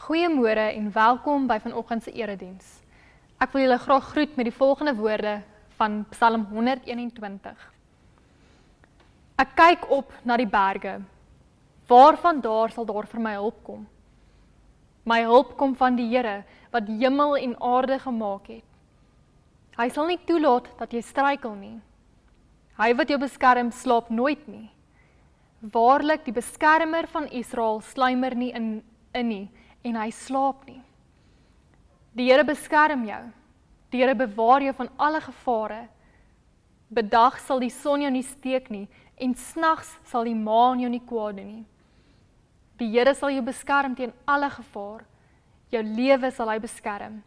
Goeiemôre en welkom by vanoggend se erediens. Ek wil julle graag groet met die volgende woorde van Psalm 121. Ek kyk op na die berge. Waarvan daar sal daar vir my hulp kom? My hulp kom van die Here wat hemel en aarde gemaak het. Hy sal nie toelaat dat jy struikel nie. Hy wat jou beskerm, slaap nooit nie. Waarlik, die beskermer van Israel sluimer nie in nie, en hy slaap nie. Die Here beskerm jou. Die Here bewaar jou van alle gevare. Bedag sal die son jou nie steek nie, en snags sal die maan jou nie kwaad doen nie. Die Here sal jou beskerm teen alle gevaar. Jou lewe sal hy beskerm.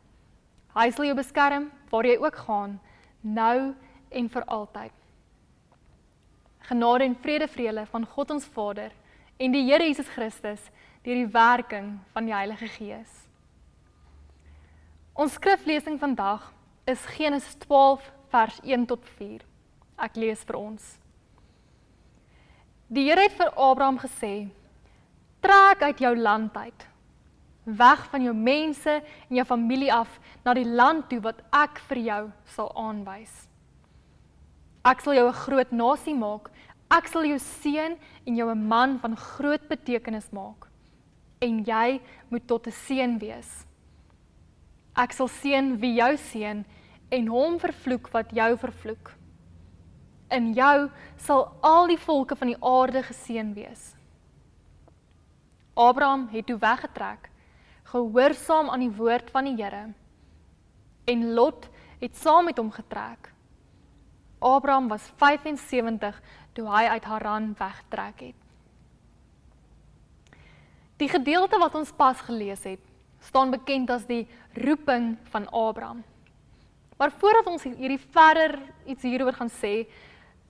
Hy sal jou beskerm waar jy ook gaan, nou en vir altyd. Genade en vrede vir julle van God ons Vader en die Here Jesus Christus deur die werking van die Heilige Gees. Ons skriflesing vandag is Genesis 12 vers 1 tot 4. Ek lees vir ons. Die Here het vir Abraham gesê: "Trek uit jou land uit, weg van jou mense en jou familie af na die land toe wat ek vir jou sal aanwys. Ek sal jou 'n groot nasie maak, ek sal jou seën en jou 'n man van groot betekenis maak, en jy moet tot 'n seën wees. Ek sal seën wie jou seën en hom vervloek wat jou vervloek. In jou sal al die volke van die aarde geseën wees." Abraham het toe weggetrek, gehoorsaam aan die woord van die Here, en Lot het saam met hom getrek. Abraham was 75 toe hy uit Haran weggetrek het. Die gedeelte wat ons pas gelees het, staan bekend as die roeping van Abraham. Maar voordat ons verder iets hieroor gaan sê,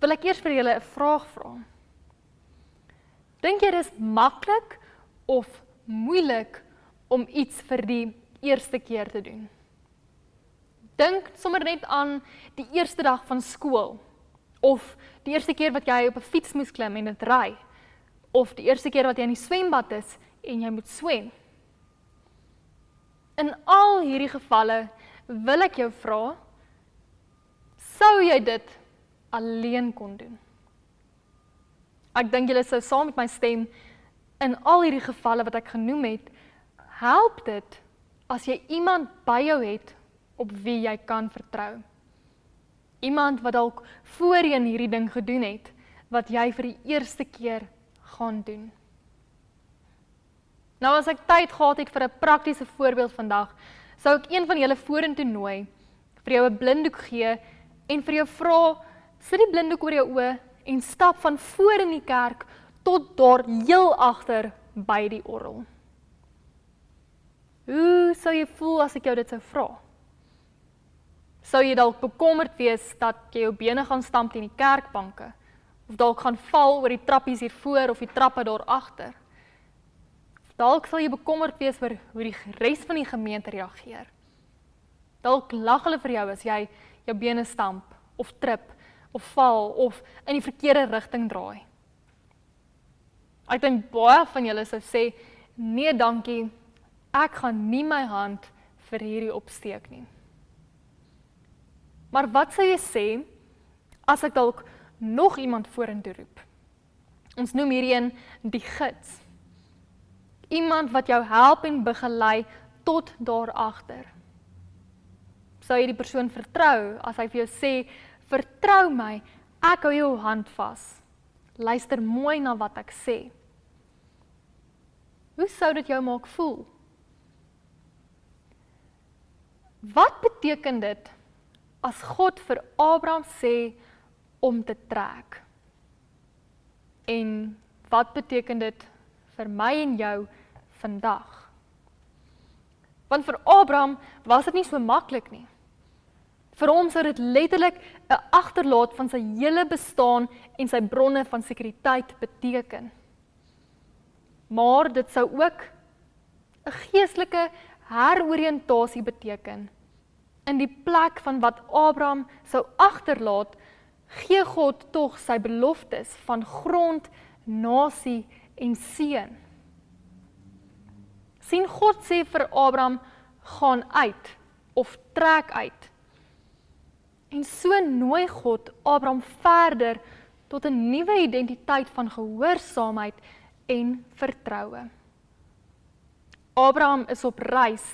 wil ek eers vir julle 'n vraag vra. Dink jy dis maklik of moeilik om iets vir die eerste keer te doen? Dink sommer net aan die eerste dag van skool, of die eerste keer wat jy op 'n fiets moes klim en dit ry, of die eerste keer wat jy in die swembad is en jy moet swem. In al hierdie gevalle wil ek jou vra, sou jy dit alleen kon doen? Ek dink julle sou saam met my stem, in al hierdie gevalle wat ek genoem het, help dit as jy iemand by jou het op wie jy kan vertrou. Iemand wat dalk voorheen hierdie ding gedoen het, wat jy vir die eerste keer gaan doen. Nou as ek tyd gehad het vir 'n praktiese voorbeeld vandag, sou ek een van julle vorentoe nooi, vir jou 'n blinddoek gee en vir jou vra, sit die blinddoek oor jou oë en stap van voor in die kerk tot daar heel agter by die orgel. Hoe sou jy voel as ek jou dit sou vra? Sou jy dalk bekommerd wees dat jy jou bene gaan stamp teen die kerkbanke, of dalk gaan val oor die trappies hier voor of die trappe daar agter? Dalk sal jy bekommerd wees oor hoe die res van die gemeente reageer. Dalk lag hulle vir jou as jy jou bene stamp, of trip, of val, of in die verkeerde rigting draai. Ek dink baie van julle sou sê, nee dankie, ek gaan nie my hand vir hierdie opsteek nie. Maar wat sou jy sê, as ek dalk nog iemand vorentoe roep? Ons noem hierdie een die gids. Iemand wat jou help en begelei tot daar agter. Sou jy die persoon vertrou, as hy vir jou sê, vertrou my, ek hou jou hand vas. Luister mooi na wat ek sê. Hoe sou dit jou maak voel? Wat beteken dit as God vir Abraham sê om te trek? En wat beteken dit vir my en jou vandag? Want vir Abraham was dit nie so maklik nie. Vir hom sou dit letterlik 'n agterlaat van sy hele bestaan en sy bronne van sekuriteit beteken. Maar dit sou ook 'n geestelike heroriëntasie beteken. In die plek van wat Abraham sou agterlaat, gee God tog sy beloftes van grond, nasie en seën. sien God sê vir Abraham, gaan uit, of trek uit. En so nooi God Abraham verder tot 'n nuwe identiteit van gehoorsaamheid en vertroue. Abraham is op reis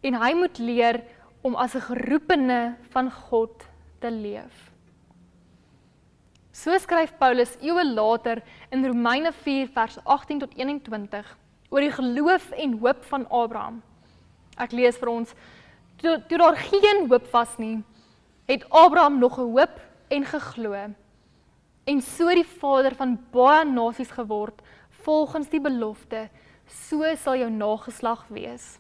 en hy moet leer om as 'n geroepene van God te leef. So skryf Paulus eeue later in Romeine 4 vers 18 tot 21 oor die geloof en hoop van Abraham. Ek lees vir ons, toe daar geen hoop was nie, het Abraham nog gehoop en geglo, en so die vader van baie nasies geword, volgens die belofte, so sal jou nageslag wees.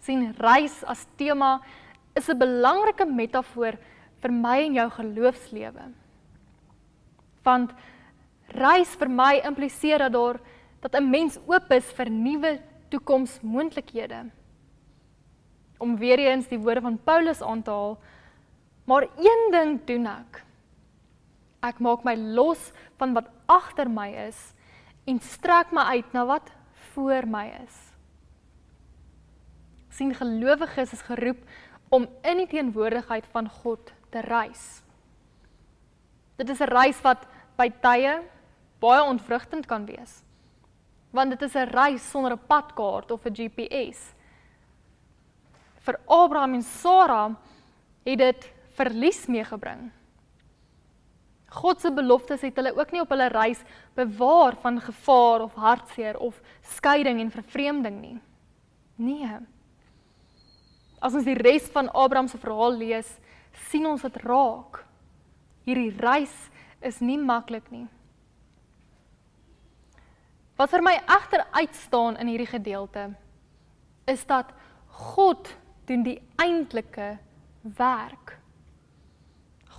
Sien, reis as tema is 'n belangrike metafoor vir my en jou geloofslewe. Want reis vir my impliseer dat 'n mens oop is vir nuwe toekomsmoontlikhede. Om weer eens die woorde van Paulus aan te haal, maar een ding doen ek. Ek maak my los van wat agter my is en strek my uit na wat voor my is. Sien, gelowiges is geroep om in die teenwoordigheid van God te reis. Dit is 'n reis wat by tye baie ontwrigtend kan wees, want dit is 'n reis sonder 'n padkaart of 'n GPS. Vir Abraham en Sara het dit verlies meegebring. God se beloftes het hulle ook nie op hulle reis bewaar van gevaar of hartseer of skeiding en vervreemding nie. Nee. As ons die res van Abraham se verhaal lees, sien ons dit raak. Hierdie reis is nie maklik nie. Wat vir my egter uitstaan in hierdie gedeelte, is dat God doen die eintlike werk.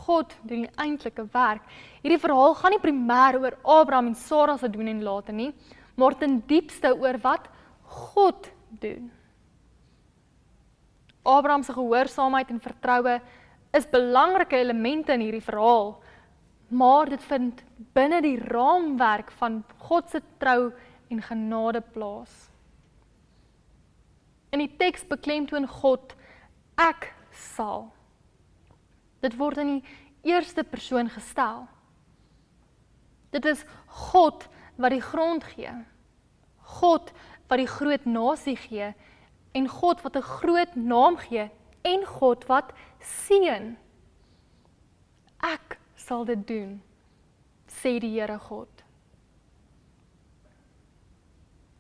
God doen die eintlike werk. Hierdie verhaal gaan nie primêr oor Abraham en Sara se doen en late nie, maar ten diepste oor wat God doen. Abraham se gehoorsaamheid en vertroue is belangrike elemente in hierdie verhaal, maar dit vind binne die raamwerk van God se trou en genade plaas. In die teks beklemtoon God, ek sal. Dit word in die eerste persoon gestel. Dit is God wat die grond gee, God wat die groot nasie gee, en God wat 'n groot naam gee, en God wat seën. Ek sal dit doen, sê die Here God.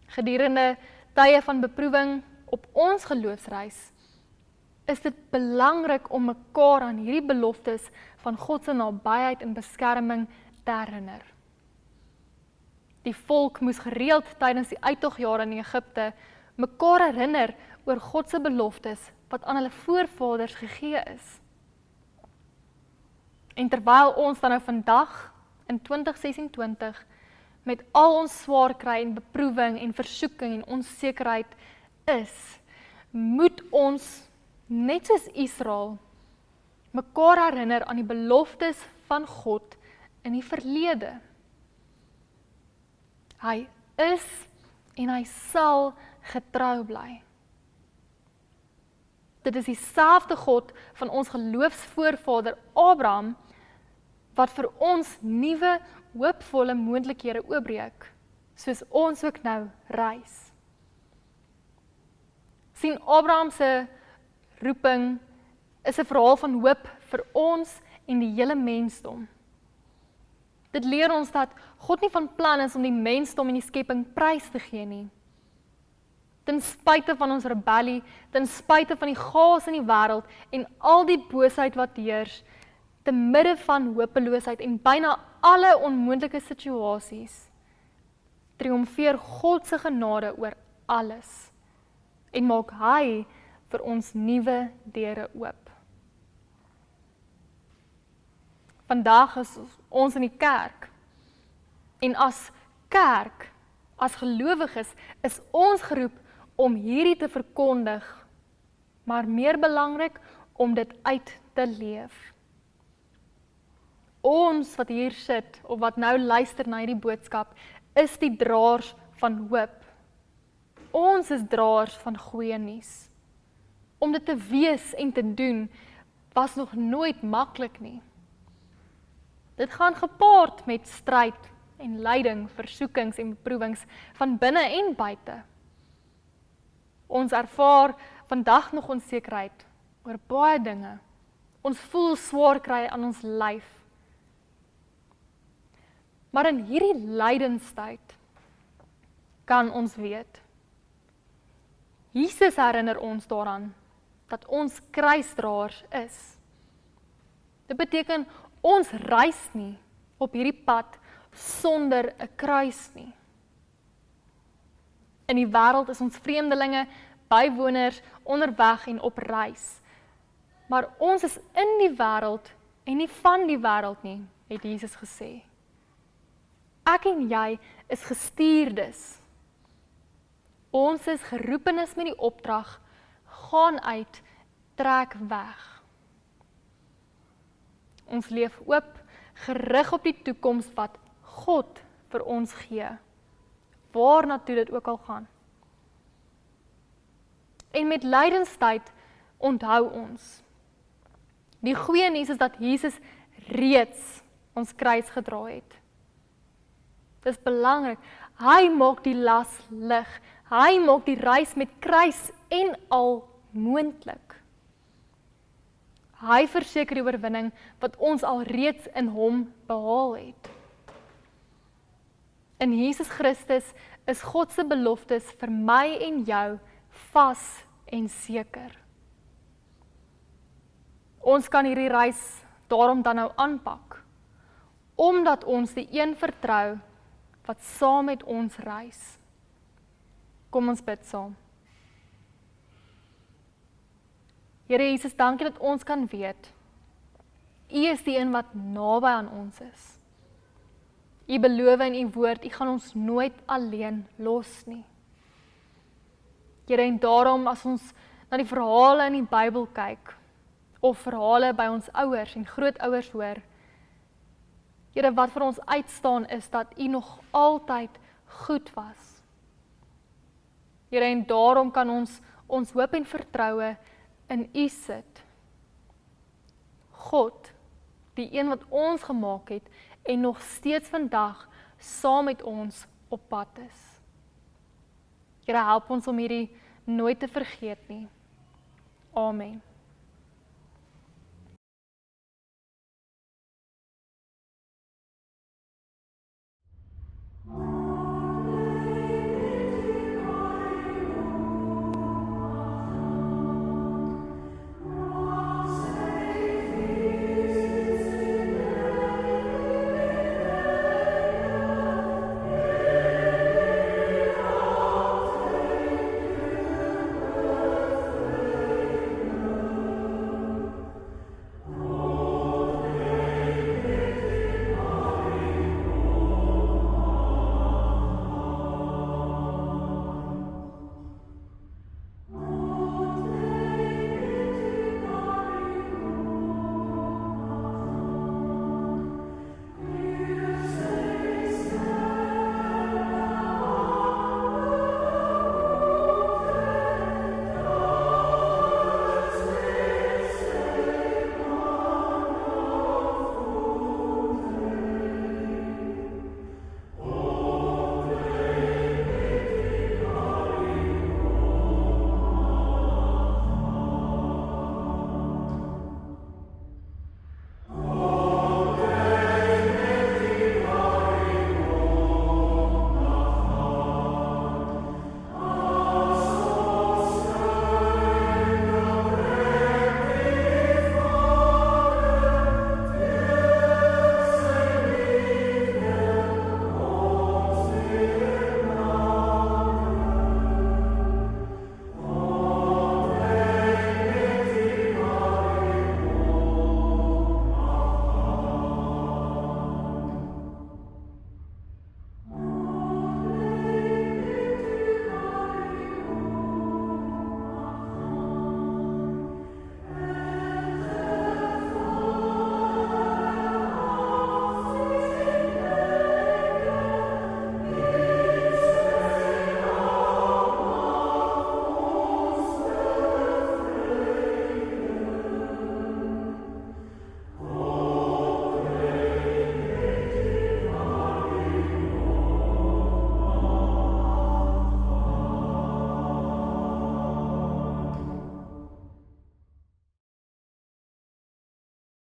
Gedurende tye van beproewing op ons geloofsreis, is dit belangrik om mekaar aan hierdie beloftes van God se nabyheid en beskerming te herinner. Die volk moes gereeld tydens die uittogjare in Egipte mekaar herinner oor God se beloftes wat aan hulle voorvaders gegee is. En terwyl ons dan nou vandag in 2026 met al ons swaar kry en beproewing en versoeking en onsekerheid is, moet ons net soos Israel mekaar herinner aan die beloftes van God in die verlede. Hy is en hy sal getrou bly. Dit is dieselfde God van ons geloofsvoorvader Abraham wat vir ons nuwe hoopvolle moontlikhede oopbreek, soos ons ook nou reis. Sien, Abraham se roeping is 'n verhaal van hoop vir ons en die hele mensdom. Dit leer ons dat God nie van plan is om die mensdom en die skepping prys te gee nie. Ten spyte van ons rebellie, ten spyte van die chaos in die wêreld en al die boosheid wat heers, te midde van hopeloosheid en byna alle onmoontlike situasies, triomfeer God se genade oor alles en maak hy vir ons nuwe deure oop. Vandag is ons in die kerk en as kerk, as gelowiges, is ons geroep om hierdie te verkondig, maar meer belangrik om dit uit te leef. Ons wat hier sit, of wat nou luister na hierdie boodskap, is die draers van hoop. ons is draers van goeie nuus. Om dit te wees en te doen, was nog nooit maklik nie. Dit gaan gepaard met stryd en lyding, versoekings en beproewings van binne en buite. Ons ervaar vandag nog onsekerheid oor baie dinge. Ons voel swaar kry aan ons lyf. Maar in hierdie lydenstyd kan ons weet, Jesus herinner ons daaraan dat ons kruisdraers is. Dit beteken ons reis nie op hierdie pad sonder 'n kruis nie. In die wêreld is ons vreemdelinge, bywoners, onderweg en op reis. Maar ons is in die wêreld en nie van die wêreld nie, het Jesus gesê. Ek en jy is gestuurdes. Ons is geroepenis met die opdrag, gaan uit, trek weg. Ons leef oop, gerig op die toekoms wat God vir ons gee, waarnatoe dit ook al gaan. En met lydenstyd onthou ons, die goeie nuus is dat Jesus reeds ons kruis gedra het. Dis belangrik, hy maak die las lig, hy maak die reis met kruis en al moontlik. Hy verseker die oorwinning wat ons al reeds in hom behaal het. In Jesus Christus is God se beloftes vir my en jou vas en seker. Ons kan hierdie reis daarom dan nou aanpak, omdat ons die een vertrou wat saam met ons reis. Kom ons bid saam. Here Jesus, dankie dat ons kan weet, U is die een wat naby aan ons is. U beloof in U woord, U gaan ons nooit alleen los nie. Here, en daarom as ons na die verhale in die Bybel kyk, of verhale by ons ouers en grootouers hoor, Here, wat vir ons uitstaan is dat U nog altyd goed was. Here, en daarom kan ons hoop en vertroue in U sit. God, die een wat ons gemaak het en nog steeds vandag saam met ons op pad is. Here, help ons om hierdie nooit te vergeet nie. Amen.